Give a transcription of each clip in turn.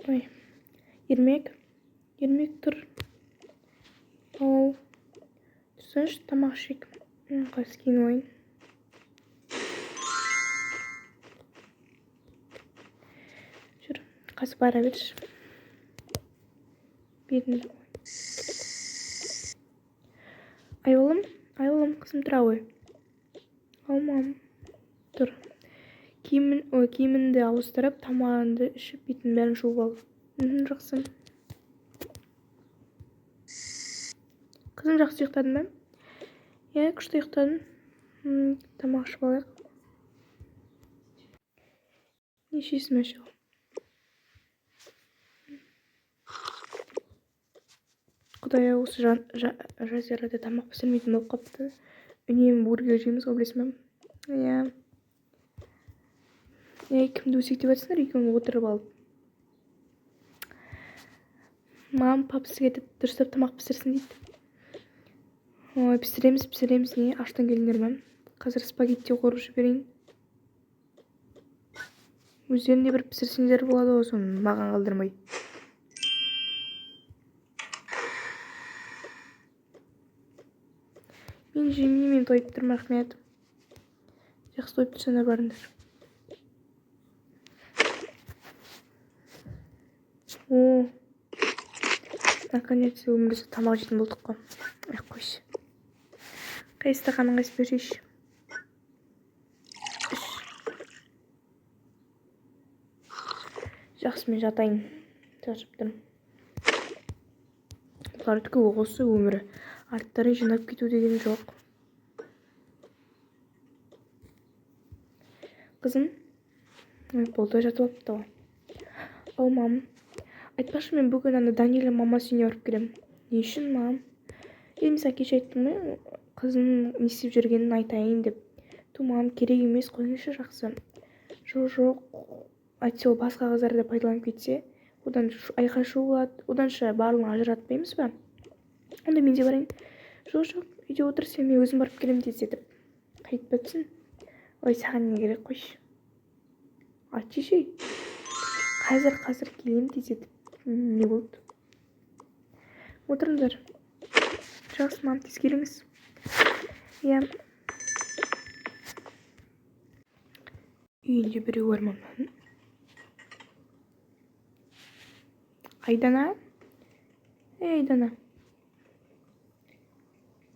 Ой, ермек тұр. Ау, тұрсыншы тамақ ішейік. Қазір кейін ойын. Жүр, қазір бара берші. Берін. Ай олым, қызым тұра ғой. Ау, мам, тұр. Киімінді ауыстырып, тамағынды ішіп, бетін бәрін жуып ал. Жақсы. Қызым жақсы ұйықтадың ба? Иә, күшті ұйықтадың. Тамақ ішіп алайық. Нешесін мәші ал. Құдай осы жазирада тамақ пісірмейтін болып қапты. Үнемі бургер жейміз, білесің бе? Иә. Кімді өсектеп жатсыңдар, екеуің отырып алып. Мам, пап сізге дұрыстап тамақ пісірсін дейді. Ой, пісіреміз, не? Аштан келіңдер ме? Қазір спагетти қорып жіберейін. Өздерінде бір пісірсеңдер болады ғой, соны маған қалдырмай. Мен жемеймін, мен тойып тұрмын, рахмет. Жақсы тойып тұрсаңдар барыңдар. О, наконец өмірде тамақ жейтін болдық қой. Қойшы. Қай стақанын қайсы берейші. Жақсы, мен жатайын. Шаршап тұрмын. Бұлардікі осы өмірі. Арттары жинап кету деген жоқ. Қызым, болды жатып алыпты ғой. Ау, мам. Айтпашы, мен бүгін ана Даниль мамасы үйіне барып келем. Не үшін, мам? Мен саған кеше айттым ғой, қызым не істеп жүргенін айтайын деп. Мам, керек емес, қойыңызшы, жақсы. Жоқ. Айтса ол басқа қыздарды пайдаланып кетсе, одан айқай-шу болады, оданша барлығын ажыратпаймыз ба? Онда мен де барайын. Жоқ, үйде отыр, сен мен өзім барып келем десетіп. Қайтпатсың. Ой, саған не керек, қойшы. Айтшы шей. Қазір келем десетіп. Не болды? Отырыңдар. Жақсы, мам, тез келіңіз. Иә. Үйінде біреу бар, мам. Айдана? Айдана.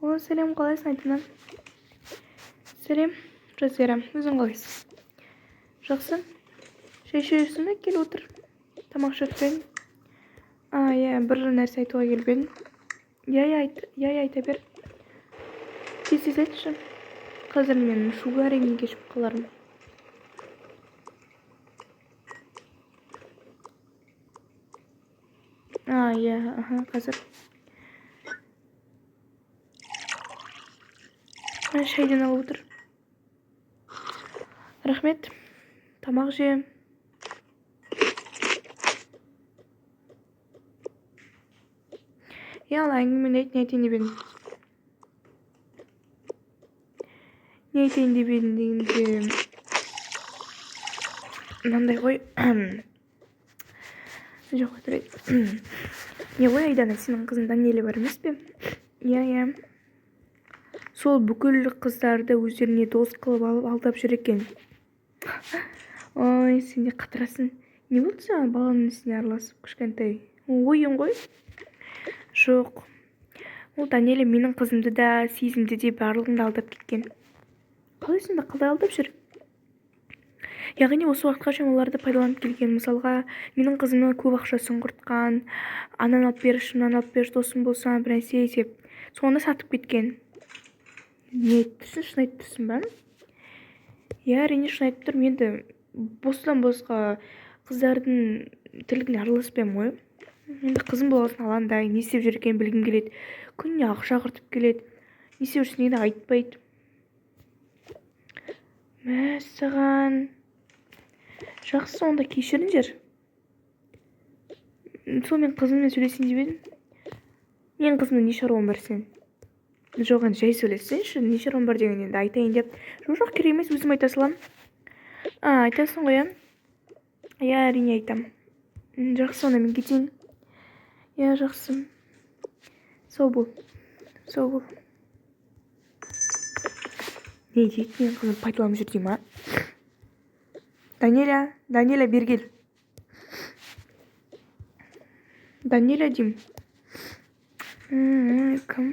О, сәлем, қалайсың, Айдана? Сәлем, Жазира, өзің қалайсың? Жақсы. Шай ішерсің бе? Кел отыр. Тамақ ішіп берейін. Иә, бір нәрсе айтуға келіп едім. Иә, айта бер. Тез айтшы. Қазір мен шуға әрең кешіп қалармын. Иә, қазір. Шайдан алып отыр. Рахмет. Тамақ же. Ал әңгімені айт, не айтайын деп едім дегенде мынандай ғой. Жоқ, отырайын. Не ғой, Айдана, сенің қызың Даниэль бар емес пе? Иә. Сол бүкіл қыздарды өздеріне дос қылып алып алдап жүр екен. Ой, сен де қатырасың. Не болды саған баланың ісіне араласып, кішкентай? Ойын ғой? Жоқ. Ол Даниэль менің қызымды да, сезімді де барлығында алдап кеткен. Қалай сонда, қалай алдап жүр? Яғни осы уақытқа шейін оларды пайдаланып келген. Мысалға, менің қызыма көп ақшасын құртқан, анан алып берші, мынаны алып берші, досым болсаң, бір нәрсе деп. Соны сатып кеткен. Не айттырсың, шын айттырсың ба? Иә, әрине шын айтып тұрмын. Енді бостан босқа қыздардың тірлігіне араласпаймын ғой. Енді қызым болғасын алаңдай, не істеп жүр екенін білгім келеді. Күніне ақша құртып келеді. Не істеп жүрсің де айтпайды. Мәссаған. Жақсы, онда кешіріңдер. Сол мен қызыммен сөйлесейін деп едім. Мен қызымның не шаруам бар сен? Жоқ, енді жай сөйлессеңші, не шаруам бар деген енді айтайын деп. Жоқ, керек емес, өзім айта салам. Айтасың ғой, иә? Иә, әрине айтам. Жақсы, онда мен кетейін. Иә, жақсы. Сау бол. Сау бол. Не дейді, менің қызым пайдаланып жүр дей ма? Даниля, бері кел. Даниля деймін. Кім?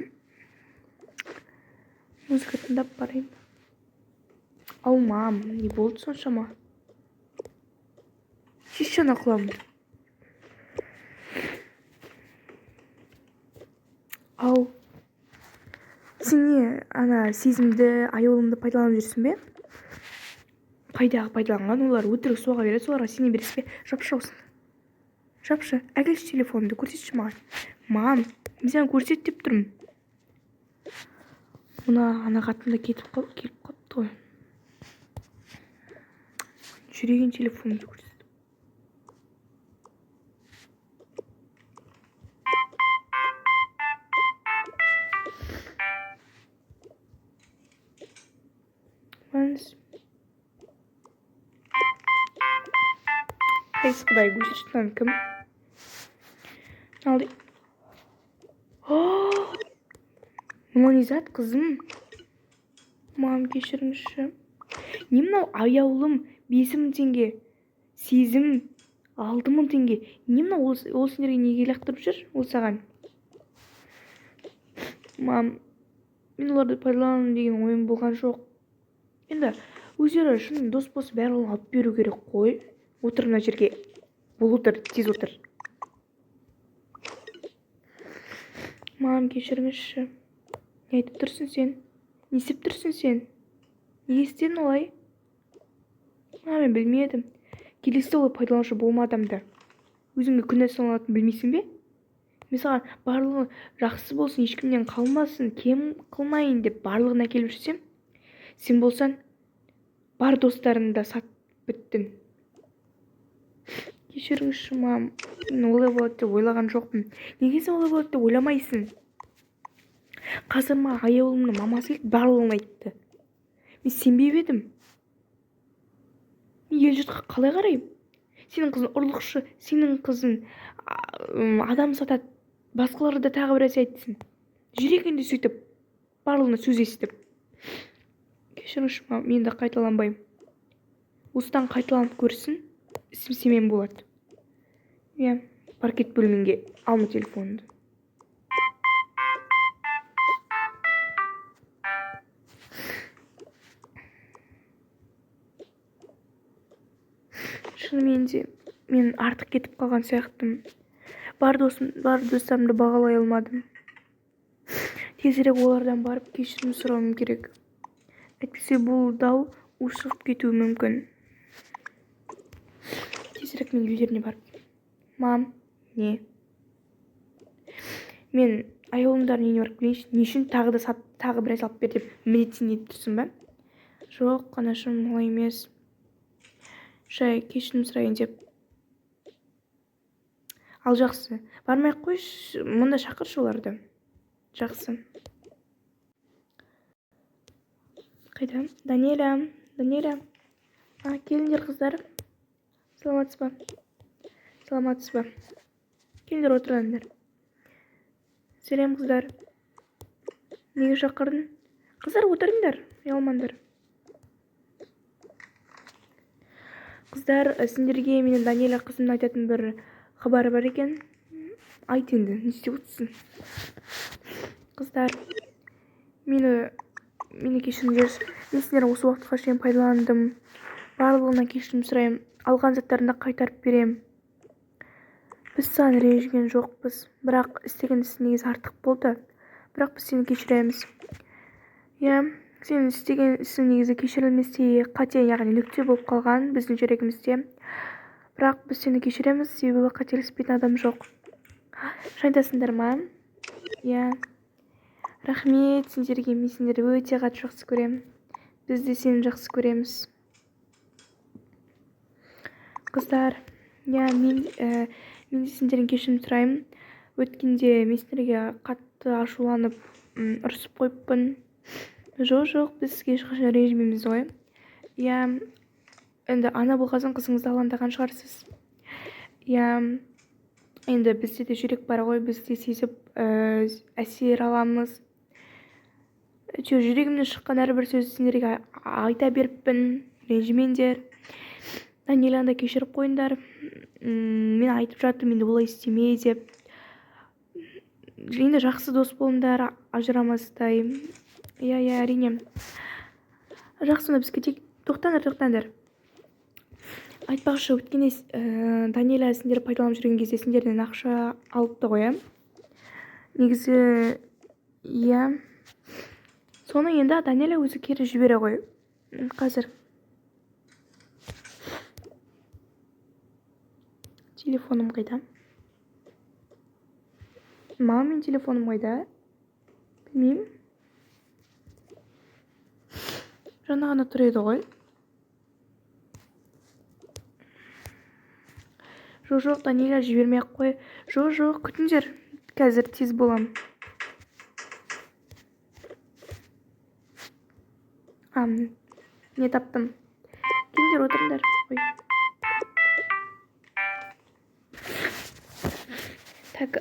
Музыка тыңдап барайын. Ау, мам, не болды соншама? Шеш ана құлағымды. Ау, сен не, ана сезімді, аяулымды пайдаланып жүрсің бе? Қайдағы пайдаланған, олар өтірік соға береді, соларға сене бересің бе? Жапшы осыны. Жапшы, әкелші телефонды, көрсетші маған. Мам, мен саған көрсет деп тұрмын. Мына ана қатын да келіп қалыпты ғой. Жүреген телефонды көрсет. Ес құдай, көшіршітен кім? Алды. Мынау не зат, қызым? Мам, кешіріңізші. Не мынау аяулым 5.000 теңге, сезім 6.000 теңге. Не мынау ол сендерге неге лақтырып жүр? Ол саған. Мам, мен оларды пайдаланамын деген ойым болған жоқ. Енді өздері шын дос болса барлығын алып беру керек қой. Отыр мына жерге. Бұл отыр, тез отыр. Мам, кешіріңізші. Не айтып тұрсың сен? Не істеп тұрсың сен? Не істедің олай? Мен білмедім. Келесі олай пайдаланушы болма адамды. Өзіңді күнә саналатынын білмейсің бе? Мен саған барлығы жақсы болсын, ешкімнен қалмасын, кем қылмайын деп барлығын әкеліп жүрсем, сен болсаң бар достарыңды да сатып біттің. Кешіріңізші, мам. Мен олай болады деп ойлаған жоқпын. Неге сен олай болады деп ойламайсың? Қазір ма аяулымның мамасы келді, барлығын айтты. Мен сенбеп едім. Мен ел жұртқа қалай қараймын? Сенің қызың ұрлықшы, сенің қызың адам сатады. Басқалары да тағы біраз айтсын. Жүрегінде сөйтіп, барлығына сөз естіп. Кешіріңізші, мам, мен де қайталанбаймын. Осыдан қайталанып көрсін, ісім семен болады. Иә, паркет бөлмеңге алма телефонды. Шынымен де мен артық кетіп қалған сияқтымын. Бар достарымды бағалай алмадым. Тезірек олардан барып кешірім сұрауым керек. Әйтпесе бұл дау ушығып кетуі мүмкін. Тезірек мен үйлеріне барып. Мам, не? Мен аяулымдар нені барып келейінші, не үшін тағы біраз алып бер деп міндеттен етіп тұрсың ба? Жоқ, анашым, олай емес. Жай кешірім сұрайын деп. Ал жақсы, бармай қойшы, мұнда шақыршы оларды. Жақсы. Қайда? Даниля. Келіңдер, қыздар. Саламатсыз ба? Келіңдер, отырыңдар. Сәлем, қыздар. Неге шақырдың? Қыздар, отырыңдар, ұялмаңдар. Қыздар, сендерге менің Даниля қызымның айтатын бір хабары бар екен. Айт енді, не істеп отырсың? Қыздар, мені кешіріңдер. Мен сендерді осы уақытқа шейін пайдаландым. Барлығына кешірім сұраймын. Алған заттарымды қайтарып берем. Біз саған ренжіген жоқпыз. Бірақ істеген ісің негізі артық болды. Бірақ біз сені кешіреміз. Иә, сен істеген ісің негізі кешірілместей қате, яғни нүкте болып қалған біздің жүрегімізде. Бірақ біз сені кешіреміз, себебі қателеспейтін адам жоқ. Шайтасыңдар ма? Иә. Рахмет сендерге, мен сендерді өте қатты жақсы көремін. Біз де сені жақсы көреміз. Қыздар, иә, мен де сендерден кешірім сұраймын. Өткенде мен сендерге қатты ашуланып, ұрысып қойыппын. Жоқ, біз ешқашан ренжімейміз ғой. Иә, енді ана болғасын қызыңызды алаңдаған шығарсыз. иә, енді бізде де жүрек бар ғой, біз де сезіп әсер аламыз. Әйтеуір жүрегімнен шыққан әрбір сөзді сендерге айта беріппін, ренжімеңдер. Даниляны да кешіріп қойыңдар. Мен айтып жаттым енді олай істеме деп. Енді жақсы дос болыңдар, ажырамастай. Иә, әрине. Жақсы, онда біз кетейік. Тоқтаңдар. Айтпақшы, өткенде Даниэля сендер пайдаланып жүрген кезде сендерден ақша алыпты ғой, иә? Негізі, иә. Соны енді Даниэля өзі кері жібере ғой. Қазір. Телефоным қайда? Мамамен телефоным қайда? Білмеймін. Жаңа ғана тұр еді ғой. Жоқ, Даниэля жібермей ақ қой. Жоқ, күтіңдер. Қазір тез болам. Не таптым. Келіңдер, отырыңдар. Так,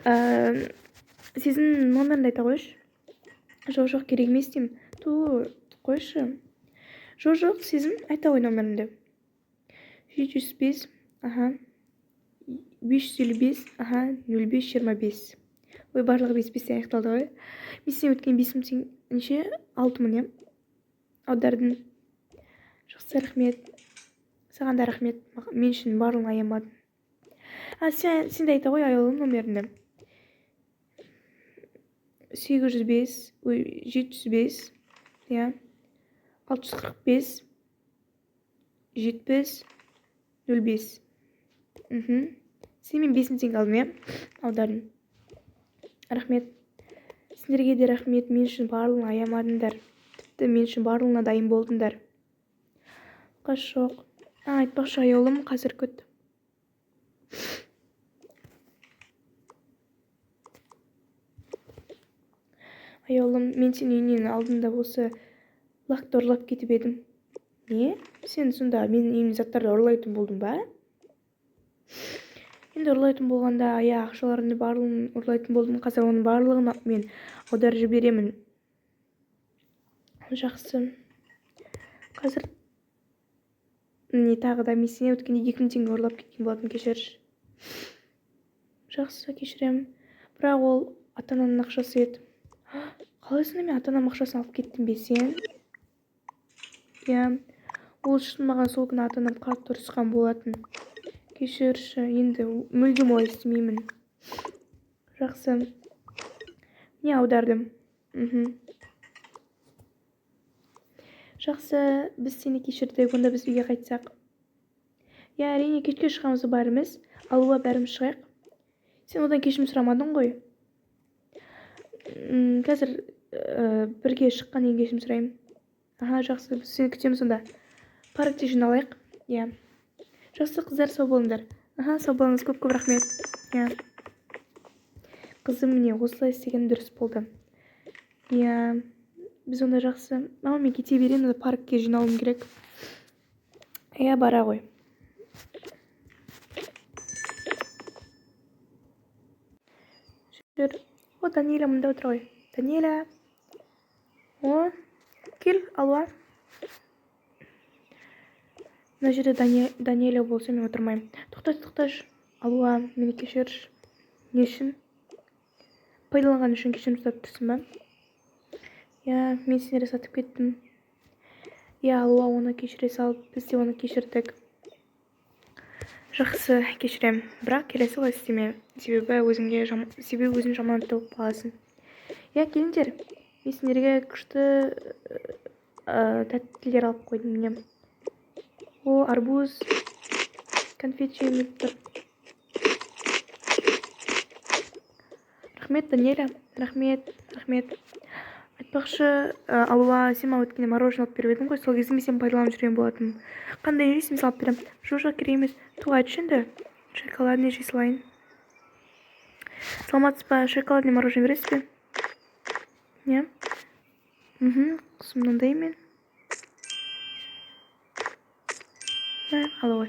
сіздің номерді айта қойшы. Жоқ, керек емес деймін. Қойшы. Жоқ, сіздің айта қой номерінде. 705, 555, 0525. Ой, барлығы 5 аяқталды ғой. Мен сен өткен 5 теңше 6 мың, иә? Аудардың. Жақсы, рахмет. Саған да рахмет. Мен үшін барлығын аямадың. Сен де айта қой аяулым номерінде. 805, 705, иә? 645, 70, 05. Сен мен 5 теңге алдым, иә? Аудардың. Рахмет. Сендерге де рахмет, мен үшін барлығын аямадыңдар. Тіпті мен үшін барлығына дайын болдыңдар. Жоқ. Айтпақшы аяулым, қазір күт. Аяулым, мен сен үйінен алдында осы лақты ұрлап кетіп едім. Не? Сен сонда менің үйімнен заттарды ұрлайтын болдың ба? Енді ұрлайтын болғанда, ақшаларымды барлығын ұрлайтын болдым. Қазір оның барлығын мен аударып жіберемін. Жақсы. Қазір тағы да мен сенен өткенде 2000 теңге ұрлап кеткен болатын, кешірші. Жақсы, кешірем. Бірақ ол ата-ананың ақшасы еді. Қалайсың, мен ата-анам ақшасын алып кеттім бе сен? Иә, ол үшін маған сол күні ата-анам қатты ұрысқан болатын. Кешірші, енді мүлдем олай істемеймін. Жақсы. Не аудардым? Жақсы, біз сені кешірдік, онда біз үйге қайтсақ. Иә, әрине, кешке шығамыз барымыз, алуға бәріміз шығайық. Сен одан кешірім сұрамадың ғой. Қазір бірге шыққан ең кешірім сұрайым. Жақсы, біз сені күтеміз онда. Паркте жиналайық. Иә. Жақсы, қыздар, сау болыңдар. Сау болыңыз, көп рахмет. Иә. Қызым, міне, осылай істеген дұрыс болды. Иә. Біз онда жақсы. Мама, мен кете беремін, паркке жиналуым керек. Иә, бара ғой. Жүр. Даниэля мұнда отыр ғой. Даниэля. Кел, алуа. Мына жерде Даниэля болса, мен отырмайым. Тоқташ. Алуа, мені кешірші. Не үшін? Пайдаланған үшін кешірім сұрап тұрсың ба? Иә, мен сендерді сатып кеттім. Иә, алуа, оны кешіре салып, біз де оны кешірдік. Жақсы, кешірем. Бірақ келесі олай істеме. Себебі өзің жаман тауып қаласың. Иә, келіңдер. Мен сендерге күшті тәттілер алып қойдым, міне. Арбуз, конфет жеміп тұр. Рахмет, Даниэля. Рахмет. Айтпақшы, алуа, сен маған өткенде мороженое алып беріп едің ғой, сол кезде мен сен пайдаланып жүрген болатын. Қандай жейсің, мен салып берем. Жоқ, керек емес. Айтшы енді. Шоколадный жей салайын. Саламатсыз ба, шоколадный мороженое бересіз бе? Не? Қызым, мынандай мен. Алуа.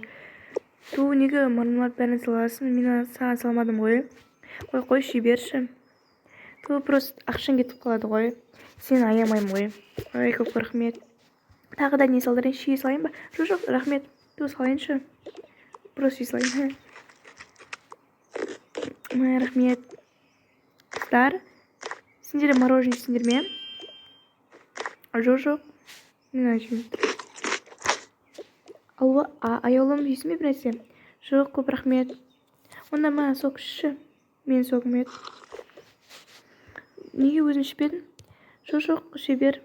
Ту неге мармелад бәрін саласың? Мен саған салмадым ғой. Қой, жіберші. Ту просто ақшаң кетіп қалады ғой. Сені аямаймын ғой. Ой, көп рахмет. Тағы да не салдырайын? Ши салайын ба? Жоқ, рахмет. Ту салайыншы. Просто ши салайын. Рахмет. Қыздар, сендер мороженое жейсіңдер ме? Жоқ. Мен жеймін. Алло, аяулым жейсің бе бір нәрсе? Жоқ, көп рахмет. Онда маған сок ішші. Мен согым еді. Неге өзің ішпедің? Жоқ, іше бер.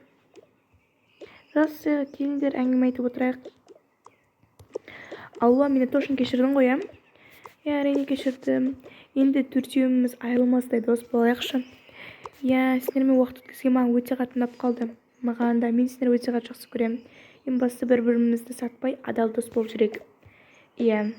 Жақсы, келіңдер әңгіме айтып отырайық. Алло, мені точно кешірдің ғой, иә, әрине кешірдім. Енді төртеуміз айырылмастай дос болайықшы. Иә, сендермен уақыт өткізген маған өте қатты ұнап қалды. Маған да, мен сендер өте қатты жақсы көремін. Ең бастысы бір-бірімізді сатпай адал дос болып жүрейік. Иә.